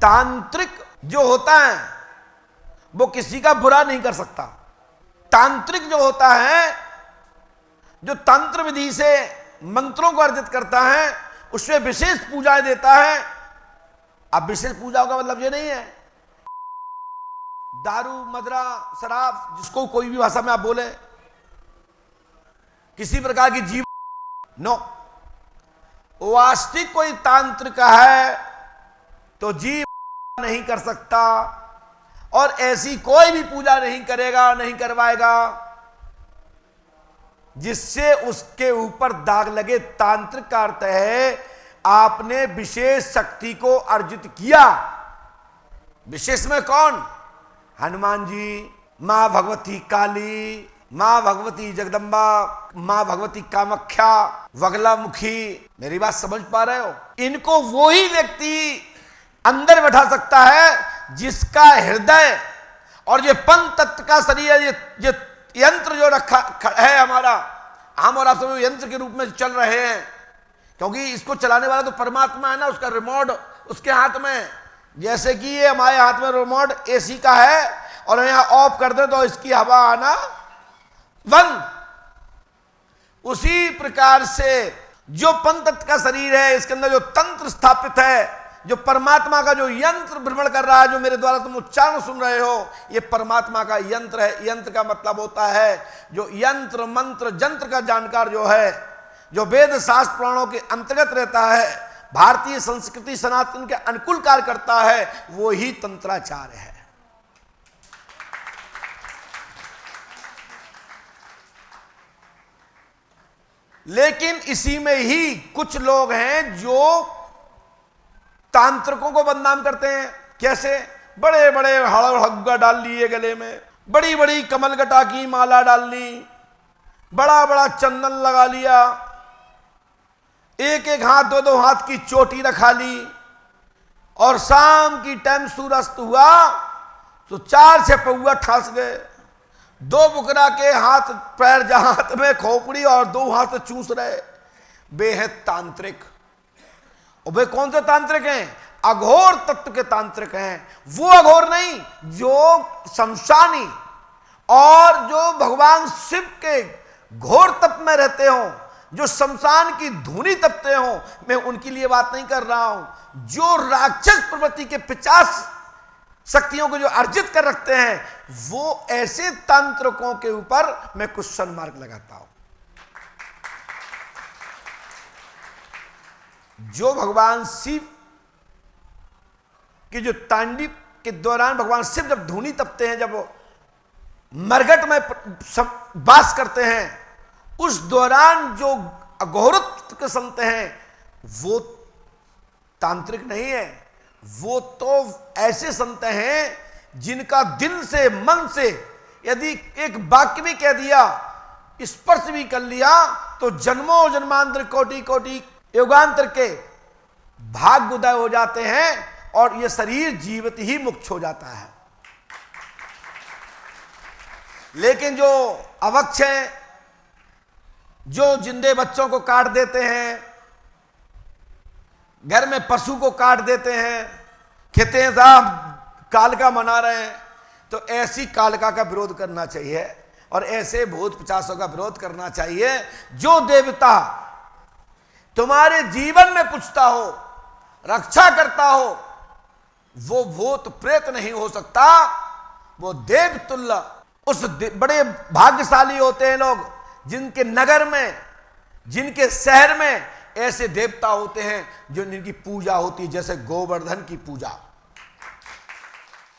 तांत्रिक जो होता है वो किसी का बुरा नहीं कर सकता। तांत्रिक जो होता है, जो तंत्र विधि से मंत्रों को अर्जित करता है, उसमें विशेष पूजाएं देता है। अब विशेष पूजाओं का मतलब ये नहीं है दारू, मदरा, शराब, जिसको कोई भी भाषा में आप बोले, किसी प्रकार की जीव नो। वास्तविक कोई तांत्रिक है तो जीव नहीं कर सकता और ऐसी कोई भी पूजा नहीं करेगा, नहीं करवाएगा जिससे उसके ऊपर दाग लगे। तांत्रिक का अर्थ है आपने विशेष शक्ति को अर्जित किया। विशेष में कौन? हनुमान जी, मां भगवती काली, मां भगवती जगदम्बा, मां भगवती कामाख्या, वगलामुखी। मेरी बात समझ पा रहे हो? इनको वो ही व्यक्ति अंदर बैठा सकता है जिसका हृदय और ये पंच तत्व का शरीर, ये यंत्र जो रखा है हमारा, हम और आप सब यंत्र के रूप में चल रहे हैं, क्योंकि इसको चलाने वाला तो परमात्मा है ना, उसका रिमोट उसके हाथ में। जैसे कि ये हमारे हाथ में रिमोट एसी का है और यहां ऑफ कर दे तो इसकी हवा आना बंद। उसी प्रकार से जो पंचतत्व का शरीर है, इसके अंदर जो तंत्र स्थापित है, जो परमात्मा का जो यंत्र भ्रमण कर रहा है, जो मेरे द्वारा तुम उच्चारण सुन रहे हो, ये परमात्मा का यंत्र है। यंत्र का मतलब होता है जो यंत्र मंत्र जंत्र का जानकार जो है, जो वेद शास्त्र पुराणों के अंतर्गत रहता है, भारतीय संस्कृति सनातन के अनुकूल कार्य करता है, वो ही तंत्राचार्य है। लेकिन इसी में ही कुछ लोग हैं जो तांत्रिकों को बदनाम करते हैं। कैसे? बड़े बड़े हड़गगा डाल लिए गले में, बड़ी बड़ी कमलगटा की माला डाल ली, बड़ा बड़ा चंदन लगा लिया, एक एक हाथ दो दो हाथ की चोटी रखा ली, और शाम की टाइम सूर्यास्त हुआ तो 4 छपौआ ठास गए, 2 बुकरा के हाथ पैर जहां हाथ में खोपड़ी और 2 हाथ चूस रहे। बेहद तांत्रिक। और वे कौन से तांत्रिक हैं? अघोर तत्व के तांत्रिक हैं। वो अघोर नहीं जो शमशानी और जो भगवान शिव के घोर तप में रहते हो, जो शमशान की धूनी तपते हो, मैं उनके लिए बात नहीं कर रहा हूं। जो राक्षस प्रवृत्ति के 50 शक्तियों को जो अर्जित कर रखते हैं, वो ऐसे तांत्रिकों के ऊपर मैं क्वेश्चन मार्क लगाता हूं। जो भगवान शिव की जो तांडव के दौरान भगवान शिव जब धूनी तपते हैं, जब वो मरघट में वास करते हैं, उस दौरान जो अघोरत्व के संत हैं वो तांत्रिक नहीं है। वो तो ऐसे संत हैं जिनका दिल से मन से यदि एक वाक्य भी कह दिया, स्पर्श भी कर लिया, तो जन्मों जन्मांतर कोटि कोटि युगांतर के भाग उदय हो जाते हैं और यह शरीर जीवित ही मुक्त हो जाता है। लेकिन जो अवक्ष हैं, जो जिंदे बच्चों को काट देते हैं, घर में पशु को काट देते हैं, कहते हैं साहब कालका मना रहे हैं, तो ऐसी कालका का विरोध करना चाहिए और ऐसे भूत पिशाचों का विरोध करना चाहिए। जो देवता तुम्हारे जीवन में पूछता हो, रक्षा करता हो, वो भूत प्रेत नहीं हो सकता, वो देवतुल्य। उस बड़े भाग्यशाली होते हैं लोग जिनके नगर में, जिनके शहर में ऐसे देवता होते हैं जो जिनकी पूजा होती है, जैसे गोवर्धन की पूजा।